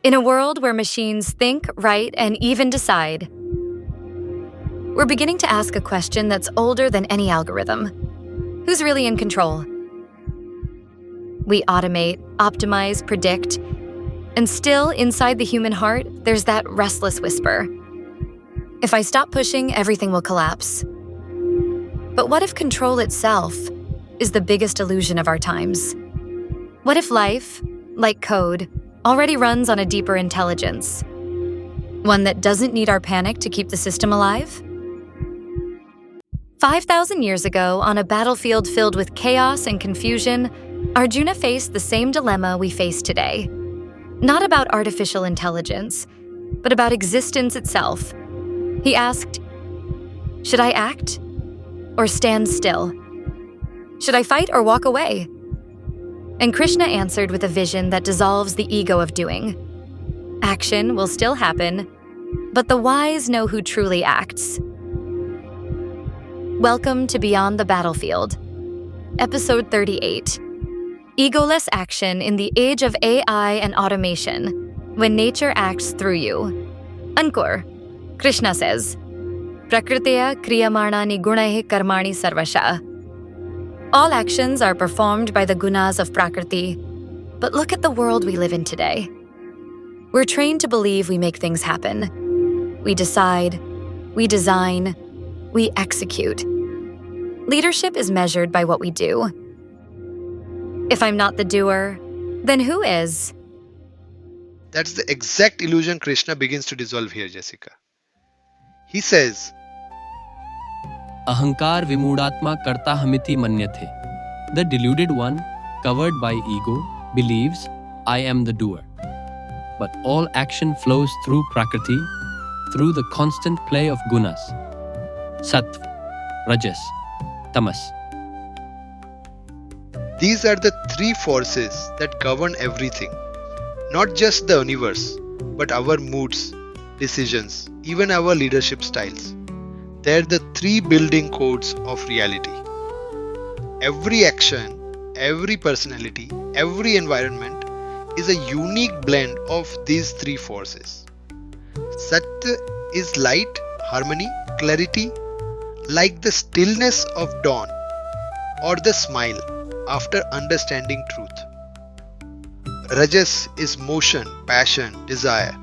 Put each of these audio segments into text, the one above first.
In a world where machines think, write, and even decide, we're beginning to ask a question that's older than any algorithm. Who's really in control? We automate, optimize, predict, and still inside the human heart, there's that restless whisper. If I stop pushing, everything will collapse. But what if control itself is the biggest illusion of our times? What if life, like code, already runs on a deeper intelligence? One that doesn't need our panic to keep the system alive? 5,000 years ago, on a battlefield filled with chaos and confusion, Arjuna faced the same dilemma we face today. Not about artificial intelligence, but about existence itself. He asked, should I act or stand still? Should I fight or walk away? And Krishna answered with a vision that dissolves the ego of doing. Action will still happen, but the wise know who truly acts. Welcome to Beyond the Battlefield, Episode 38. Egoless action in the age of AI and automation, when nature acts through you. Ankur, Krishna says, Prakritya kriyamanani gunahe karmani sarvasha. All actions are performed by the gunas of Prakriti, but look at the world we live in today. We're trained to believe we make things happen. We decide, we design, we execute. Leadership is measured by what we do. If I'm not the doer, then who is? That's the exact illusion Krishna begins to dissolve here, Jessica. He says, Ahankar vimudatma karta hamiti manyate. The deluded one, covered by ego, believes, I am the doer. But all action flows through Prakriti, through the constant play of gunas. Sattva, Rajas, Tamas. These are the three forces that govern everything. Not just the universe, but our moods, decisions, even our leadership styles. They're the three building codes of reality. Every action, every personality, every environment is a unique blend of these three forces. Sat is light, harmony, clarity, like the stillness of dawn or the smile after understanding truth. Rajas is motion, passion, desire,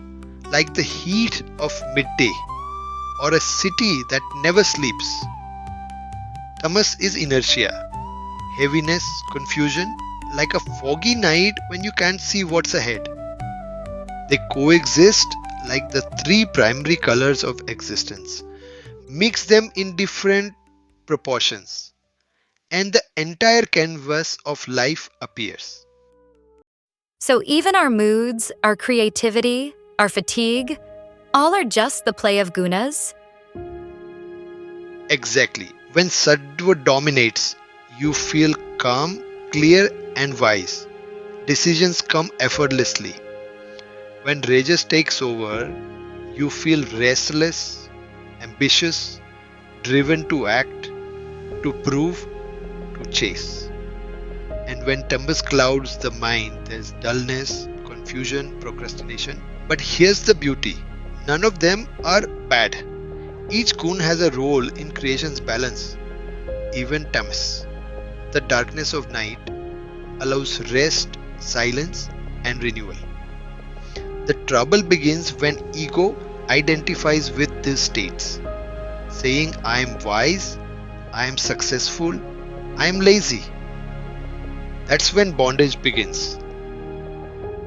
like the heat of midday or a city that never sleeps. Tamas is inertia, heaviness, confusion, like a foggy night when you can't see what's ahead. They coexist like the three primary colors of existence. Mix them in different proportions, and the entire canvas of life appears. So even our moods, our creativity, our fatigue, all are just the play of gunas? Exactly. When Sattva dominates, you feel calm, clear, and wise. Decisions come effortlessly. When Rajas takes over, you feel restless, ambitious, driven to act, to prove, to chase. And when Tamas clouds the mind, there's dullness, confusion, procrastination. But here's the beauty. None of them are bad. Each gun has a role in creation's balance. Even Tamas, the darkness of night, allows rest, silence, and renewal. The trouble begins when ego identifies with these states, saying, I am wise, I am successful, I am lazy. That's when bondage begins.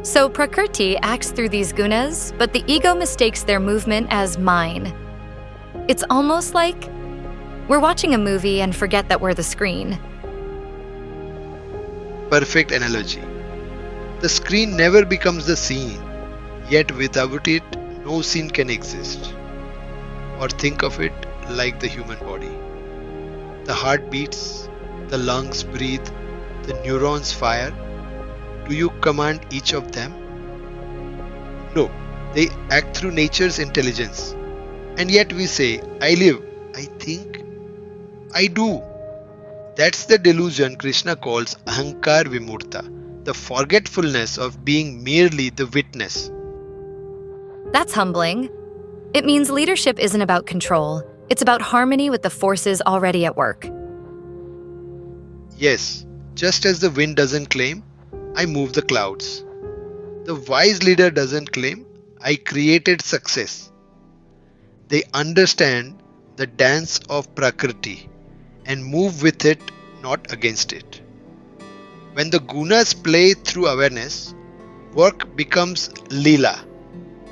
So Prakriti acts through these gunas, but the ego mistakes their movement as mine. It's almost like we're watching a movie and forget that we're the screen. Perfect analogy. The screen never becomes the scene, yet without it, no scene can exist. Or think of it like the human body. The heart beats, the lungs breathe, the neurons fire. Do you command each of them? No, they act through nature's intelligence. And yet we say, I live, I think, I do. That's the delusion Krishna calls Ahankar Vimurta, the forgetfulness of being merely the witness. That's humbling. It means leadership isn't about control. It's about harmony with the forces already at work. Yes, just as the wind doesn't claim, I move the clouds. The wise leader doesn't claim, I created success. They understand the dance of Prakriti and move with it, not against it. When the gunas play through awareness, work becomes lila,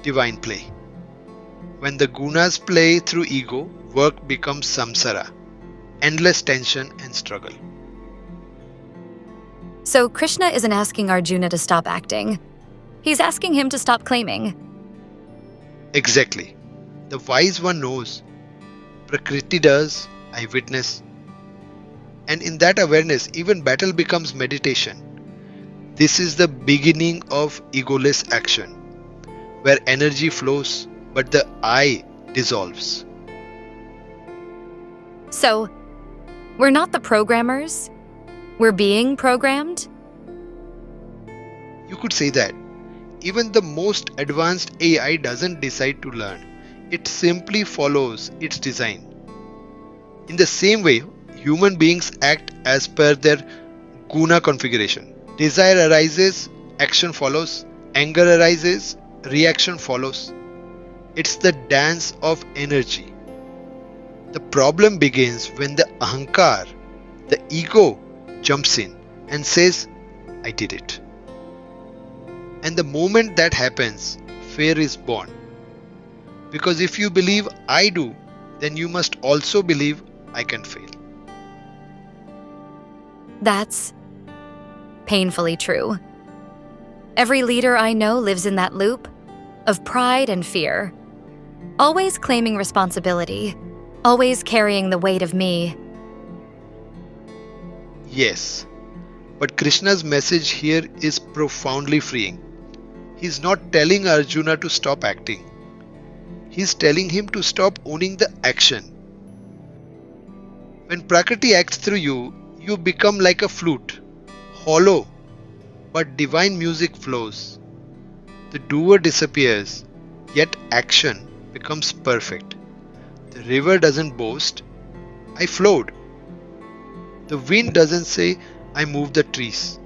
divine play. When the gunas play through ego, work becomes samsara, endless tension and struggle. So Krishna isn't asking Arjuna to stop acting. He's asking him to stop claiming. Exactly. The wise one knows. Prakriti does, I witness. And in that awareness, even battle becomes meditation. This is the beginning of egoless action, where energy flows, but the I dissolves. So, we're not the programmers. We're being programmed? You could say that. Even the most advanced AI doesn't decide to learn. It simply follows its design. In the same way, human beings act as per their guna configuration. Desire arises, action follows. Anger arises, reaction follows. It's the dance of energy. The problem begins when the ahankar, the ego, jumps in and says, I did it. And the moment that happens, fear is born. Because if you believe I do, then you must also believe I can fail. That's painfully true. Every leader I know lives in that loop of pride and fear, always claiming responsibility, always carrying the weight of me. Yes, but Krishna's message here is profoundly freeing. He's not telling Arjuna to stop acting. He's telling him to stop owning the action. When Prakriti acts through you, you become like a flute, hollow, but divine music flows. The doer disappears, yet action becomes perfect. The river doesn't boast, I flowed. The wind doesn't say, I moved the trees.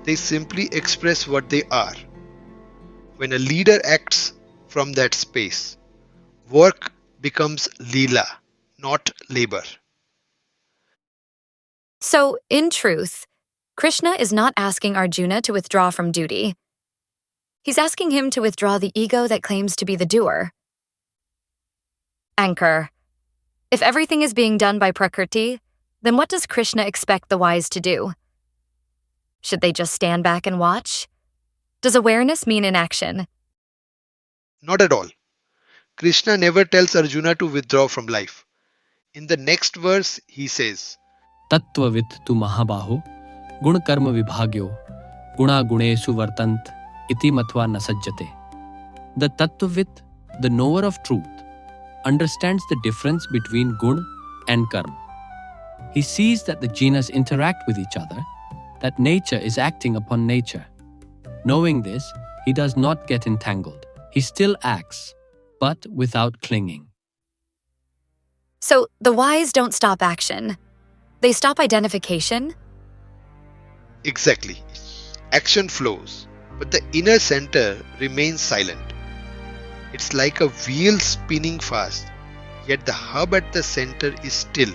They simply express what they are. When a leader acts from that space, work becomes lila, not labor. So, in truth, Krishna is not asking Arjuna to withdraw from duty. He's asking him to withdraw the ego that claims to be the doer. Ankur, if everything is being done by Prakriti, then what does Krishna expect the wise to do? Should they just stand back and watch? Does awareness mean inaction? Not at all. Krishna never tells Arjuna to withdraw from life. In the next verse, he says, Tattvavit tu mahabaho, gun karma vibhagyo, guna gunesu vartant, iti matva nasajjate. The Tattvavit, the knower of truth, understands the difference between gun and karma. He sees that the genus interact with each other, that nature is acting upon nature. Knowing this, he does not get entangled. He still acts, but without clinging. So, the wise don't stop action. They stop identification? Exactly. Action flows, but the inner center remains silent. It's like a wheel spinning fast, yet the hub at the center is still.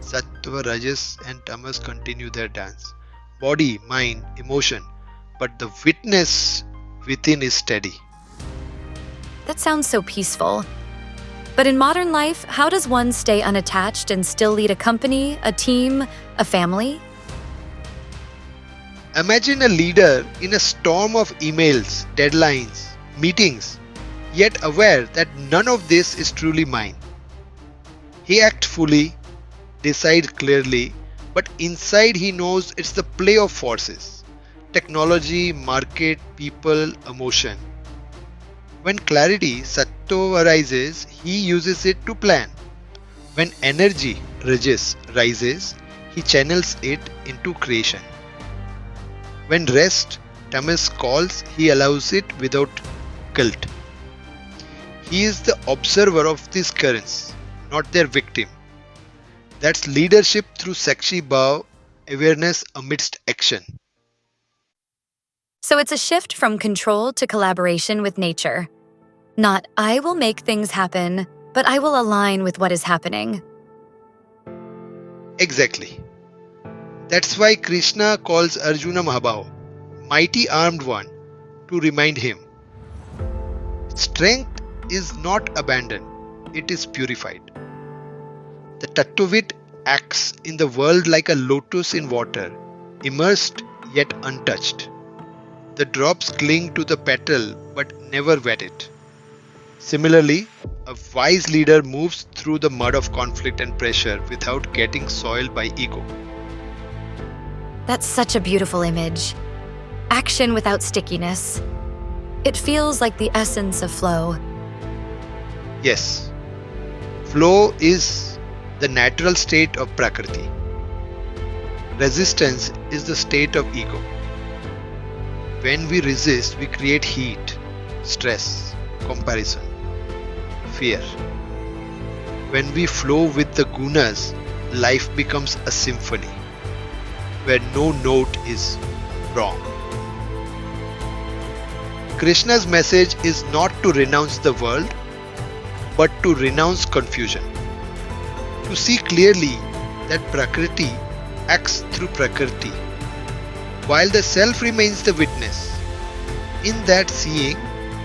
Sattva, Rajas and Tamas continue their dance. Body, mind, emotion, but the witness within is steady. That sounds so peaceful. But in modern life, how does one stay unattached and still lead a company, a team, a family? Imagine a leader in a storm of emails, deadlines, meetings, yet aware that none of this is truly mine. He acts fully, decides clearly, but inside he knows it's the play of forces: technology, market, people, emotion. When clarity, sattva, arises, he uses it to plan. When energy, rajas, rises, he channels it into creation. When rest, tamas, calls, he allows it without cult. He is the observer of these currents, not their victim. That's leadership through Sakshi Bhav, awareness amidst action. So it's a shift from control to collaboration with nature. Not, I will make things happen, but I will align with what is happening. Exactly. That's why Krishna calls Arjuna Mahabhav, mighty armed one, to remind him. Strength is not abandoned, it is purified. The Tattvavit acts in the world like a lotus in water, immersed yet untouched. The drops cling to the petal but never wet it. Similarly, a wise leader moves through the mud of conflict and pressure without getting soiled by ego. That's such a beautiful image. Action without stickiness. It feels like the essence of flow. Yes, flow is the natural state of Prakriti. Resistance is the state of ego. When we resist, we create heat, stress, comparison, fear. When we flow with the gunas, life becomes a symphony where no note is wrong. Krishna's message is not to renounce the world, but to renounce confusion. To see clearly that Prakriti acts through Prakriti, while the self remains the witness. In that seeing,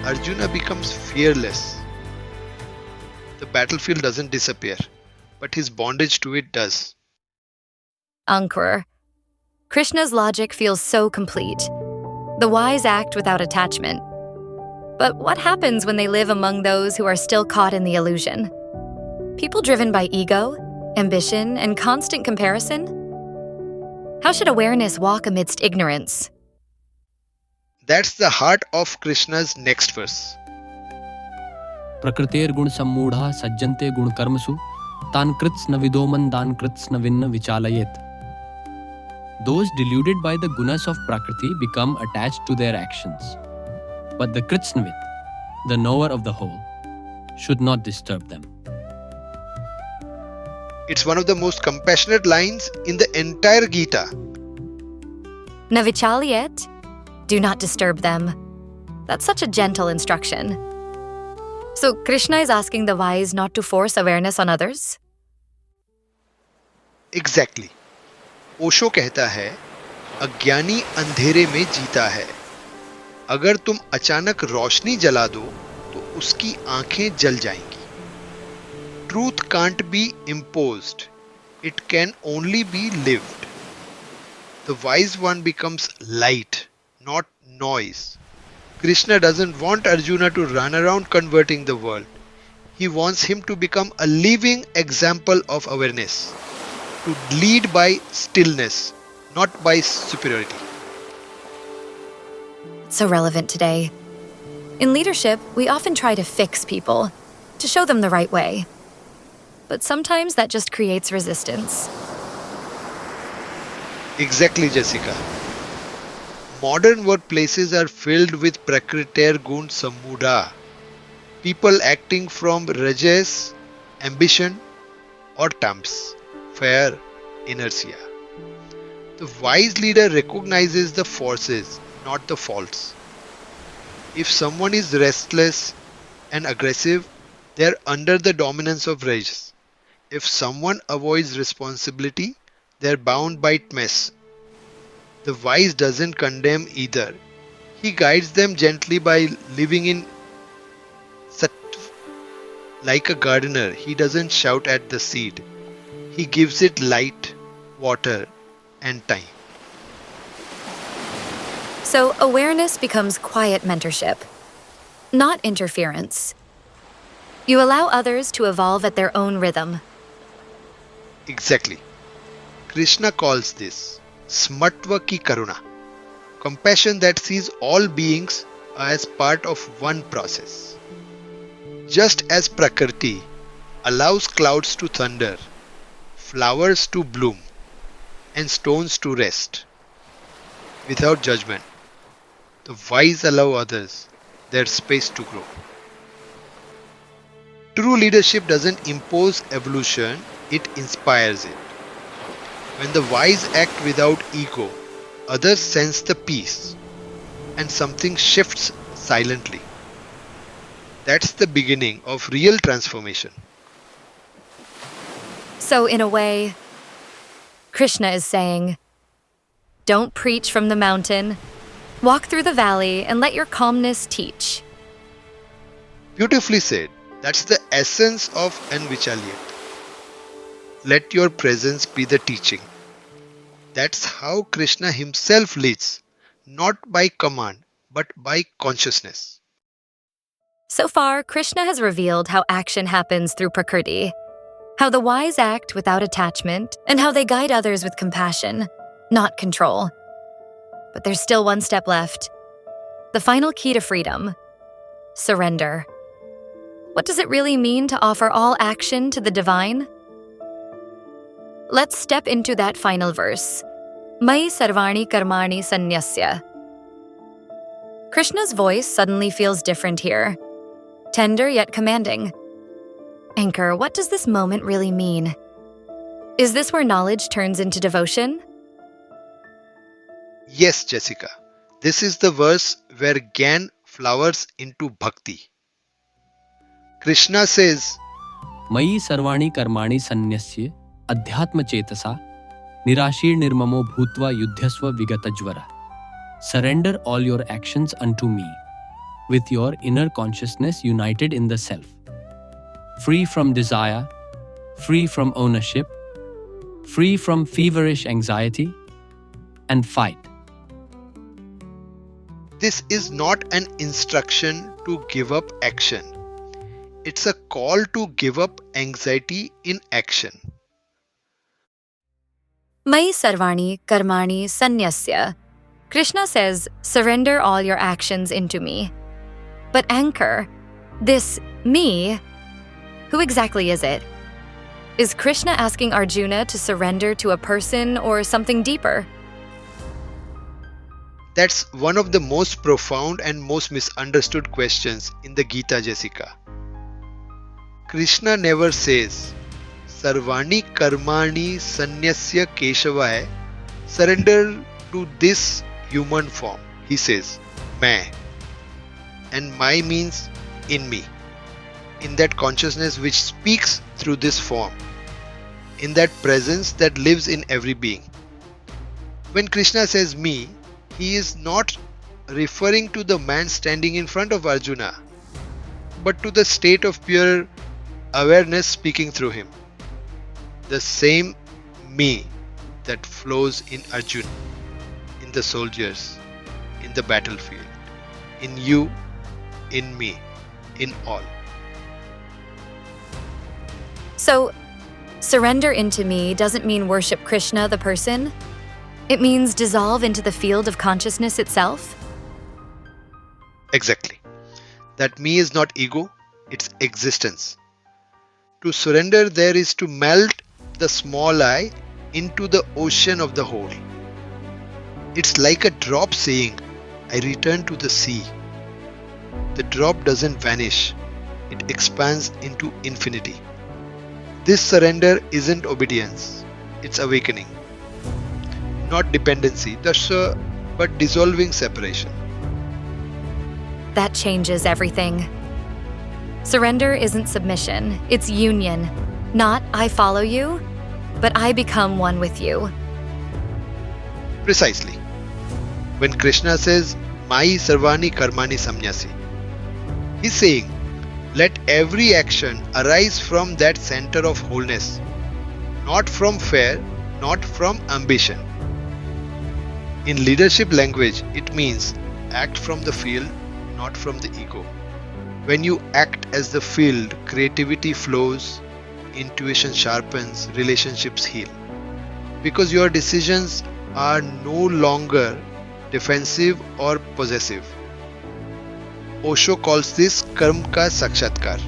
Arjuna becomes fearless. The battlefield doesn't disappear, but his bondage to it does. Ankur. Krishna's logic feels so complete. The wise act without attachment. But what happens when they live among those who are still caught in the illusion? People driven by ego, ambition, and constant comparison? How should awareness walk amidst ignorance? That's the heart of Krishna's next verse. Prakritir gun sammudha sajjante gun karmasu tan krits na vidoman dan krits na vinna vichalayet. Those deluded by the gunas of Prakriti become attached to their actions. But the kritsnavit, the knower of the whole, should not disturb them. It's one of the most compassionate lines in the entire Gita. Navichalyet, do not disturb them. That's such a gentle instruction. So Krishna is asking the wise not to force awareness on others? Exactly. Osho कहता है, अज्ञानी अंधेरे में जीता है. अगर तुम अचानक रोशनी जला दो, तो उसकी आंखें जल जाएंगी. Truth can't be imposed. It can only be lived. The wise one becomes light, not noise. Krishna doesn't want Arjuna to run around converting the world. He wants him to become a living example of awareness, to lead by stillness, not by superiority. So relevant today. In leadership, we often try to fix people, to show them the right way. But sometimes that just creates resistance. Exactly, Jessica. Modern workplaces are filled with Prakriter Gun Sammudha, people acting from rajas, ambition, or tamas, fear, inertia. The wise leader recognizes the forces, not the faults. If someone is restless and aggressive, they are under the dominance of rajas. If someone avoids responsibility, they are bound by tamas. The wise doesn't condemn either. He guides them gently by living in sattva. Like a gardener, he doesn't shout at the seed. He gives it light, water, and time. So awareness becomes quiet mentorship, not interference. You allow others to evolve at their own rhythm. Exactly. Krishna calls this smatva ki karuna, compassion that sees all beings as part of one process. Just as Prakriti allows clouds to thunder, flowers to bloom, and stones to rest without judgment, the wise allow others there's space to grow. True leadership doesn't impose evolution, it inspires it. When the wise act without ego, others sense the peace and something shifts silently. That's the beginning of real transformation. So, in a way, Krishna is saying, don't preach from the mountain, walk through the valley and let your calmness teach. Beautifully said. That's the essence of unvichalyat. Let your presence be the teaching. That's how Krishna himself leads, not by command, but by consciousness. So far, Krishna has revealed how action happens through Prakriti, how the wise act without attachment, and how they guide others with compassion, not control. But there's still one step left. The final key to freedom: surrender. What does it really mean to offer all action to the divine? Let's step into that final verse. Mai sarvani karmani sanyasya. Krishna's voice suddenly feels different here. Tender yet commanding. Ankur, what does this moment really mean? Is this where knowledge turns into devotion? Yes, Jessica. This is the verse where Gyan flowers into bhakti. Krishna says, Mayi sarvani karmani sanyasya adhyatma chetasa nirashir nirmamo bhutva yudhyasva vigatajvara. Surrender all your actions unto me, with your inner consciousness united in the self. Free from desire, free from ownership, free from feverish anxiety, and fight. this is not an instruction to give up action. It's a call to give up anxiety in action. Mai sarvani karmani sanyasya. Krishna says, surrender all your actions into me. But Ankur, this me, who exactly is it? Is Krishna asking Arjuna to surrender to a person or something deeper? That's one of the most profound and most misunderstood questions in the Gita, Jessica. Krishna never says, Sarvani karmani sanyasya keshavaya, surrender to this human form. He says, Main. And my means in me, in that consciousness which speaks through this form, in that presence that lives in every being. When Krishna says me, he is not referring to the man standing in front of Arjuna, but to the state of pure awareness speaking through him. The same me that flows in Arjuna, in the soldiers, in the battlefield, in you, in me, in all. So, surrender into me doesn't mean worship Krishna, the person. It means dissolve into the field of consciousness itself. Exactly. That me is not ego, it's existence. To surrender there is to melt the small I into the ocean of the whole. It's like a drop saying, I return to the sea. The drop doesn't vanish, it expands into infinity. This surrender isn't obedience, it's awakening. Not dependency, but dissolving separation. That changes everything. Surrender isn't submission, it's union. Not I follow you, but I become one with you. Precisely. When Krishna says, Mai sarvani karmani samnyasi, he's saying, let every action arise from that center of wholeness, not from fear, not from ambition. In leadership language, it means act from the field, not from the ego. When you act as the field, creativity flows, intuition sharpens, relationships heal. Because your decisions are no longer defensive or possessive. Osho calls this karma ka sakshatkar,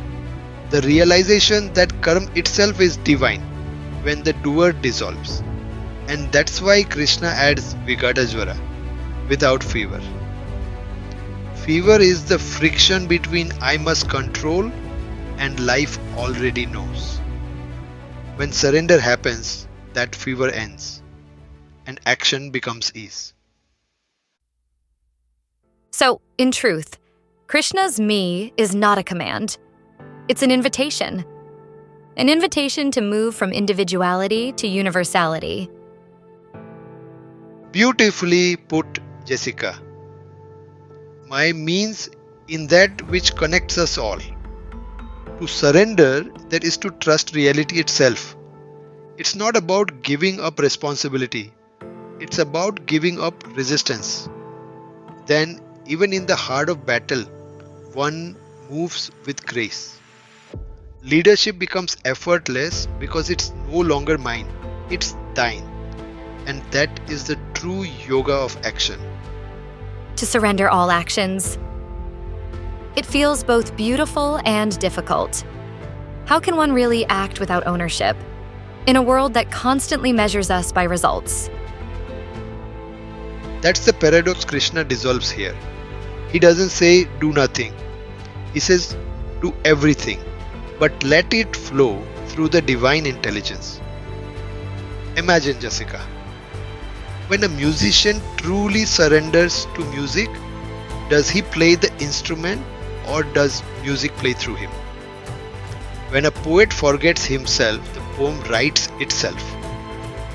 the realization that karma itself is divine when the doer dissolves. And that's why Krishna adds Vigadajvara, without fever. Fever is the friction between I must control and life already knows. When surrender happens, that fever ends and action becomes ease. So, in truth, Krishna's me is not a command. It's an invitation. An invitation to move from individuality to universality. Beautifully put, Jessica. My means in that which connects us all. To surrender, that is to trust reality itself. It's not about giving up responsibility. It's about giving up resistance. Then, even in the heart of battle, one moves with grace. Leadership becomes effortless because it's no longer mine, it's thine. And that is the true yoga of action. To surrender all actions. It feels both beautiful and difficult. How can one really act without ownership in a world that constantly measures us by results? That's the paradox Krishna dissolves here. He doesn't say do nothing. He says do everything, but let it flow through the divine intelligence. Imagine, Jessica, when a musician truly surrenders to music, does he play the instrument or does music play through him? When a poet forgets himself, the poem writes itself.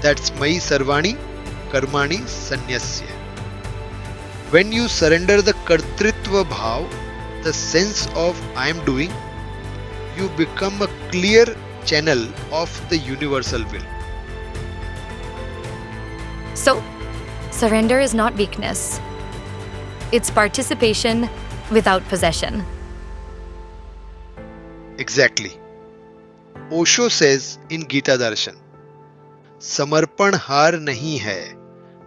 That's Mai Sarvani Karmani Sanyasya. When you surrender the Kartritva Bhav, the sense of I am doing, you become a clear channel of the universal will. So, surrender is not weakness. It's participation without possession. Exactly. Osho says in Gita Darshan, समर्पण हार नहीं है,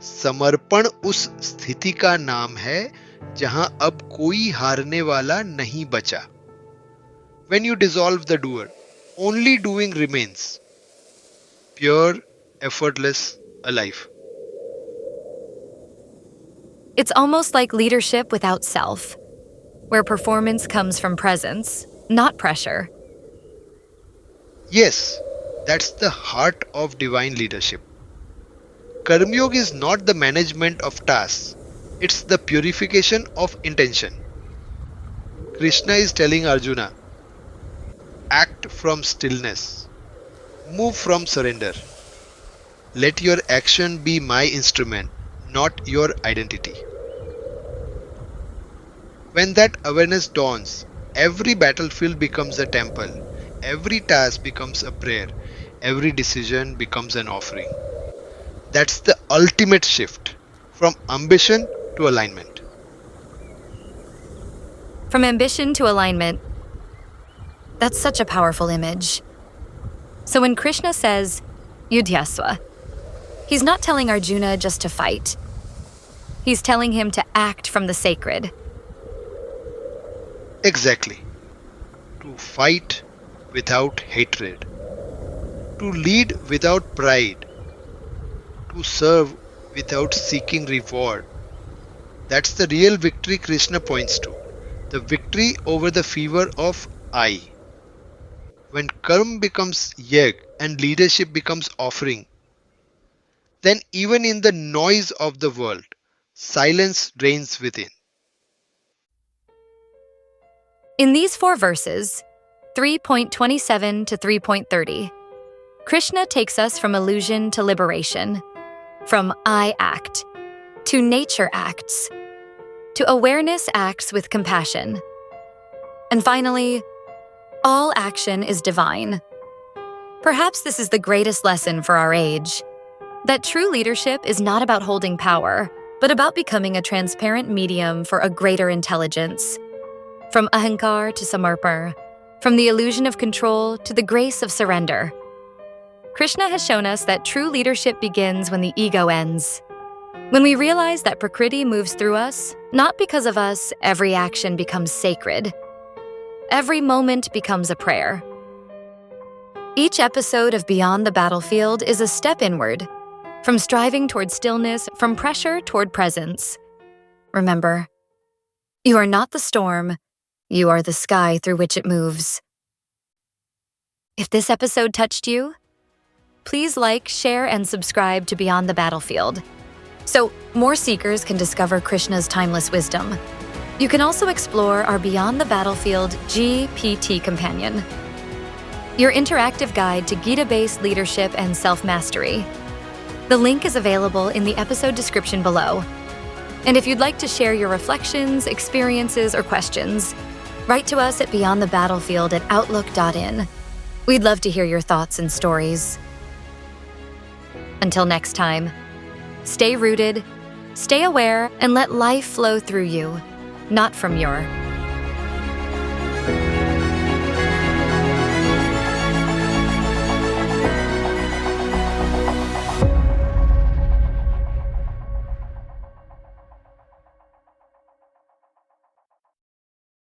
समर्पण उस स्थिति का नाम है जहां अब कोई हारने वाला नहीं बचा. When you dissolve the doer, only doing remains. Pure, effortless, alive. It's almost like leadership without self, where performance comes from presence, not pressure. Yes, that's the heart of divine leadership. Karma Yoga is not the management of tasks, it's the purification of intention. Krishna is telling Arjuna, act from stillness, move from surrender. Let your action be my instrument, not your identity. When that awareness dawns, every battlefield becomes a temple, every task becomes a prayer, every decision becomes an offering. That's the ultimate shift from ambition to alignment. From ambition to alignment. That's such a powerful image. So when Krishna says, Yudhyasva, he's not telling Arjuna just to fight. He's telling him to act from the sacred. Exactly. To fight without hatred. To lead without pride. To serve without seeking reward. That's the real victory Krishna points to. The victory over the fever of I. When karma becomes yag and leadership becomes offering, then even in the noise of the world, silence reigns within. In these 4 verses, 3.27 to 3.30, Krishna takes us from illusion to liberation, from I act, to nature acts, to awareness acts with compassion. And finally, all action is divine. Perhaps this is the greatest lesson for our age, that true leadership is not about holding power, but about becoming a transparent medium for a greater intelligence. From ahankar to samarpar, from the illusion of control to the grace of surrender. Krishna has shown us that true leadership begins when the ego ends. When we realize that Prakriti moves through us, not because of us, every action becomes sacred. Every moment becomes a prayer. Each episode of Beyond the Battlefield is a step inward, from striving toward stillness, from pressure toward presence. Remember, You are not the storm, you are the sky through which it moves. If this episode touched you, please like, share, and subscribe to Beyond the Battlefield, so more seekers can discover Krishna's timeless wisdom. You can also explore our Beyond the Battlefield GPT companion, your interactive guide to Gita-based leadership and self-mastery. The link is available in the episode description below. And if you'd like to share your reflections, experiences, or questions, write to us at beyondthebattlefield@outlook.in. We'd love to hear your thoughts and stories. Until next time, stay rooted, stay aware, and let life flow through you, not from your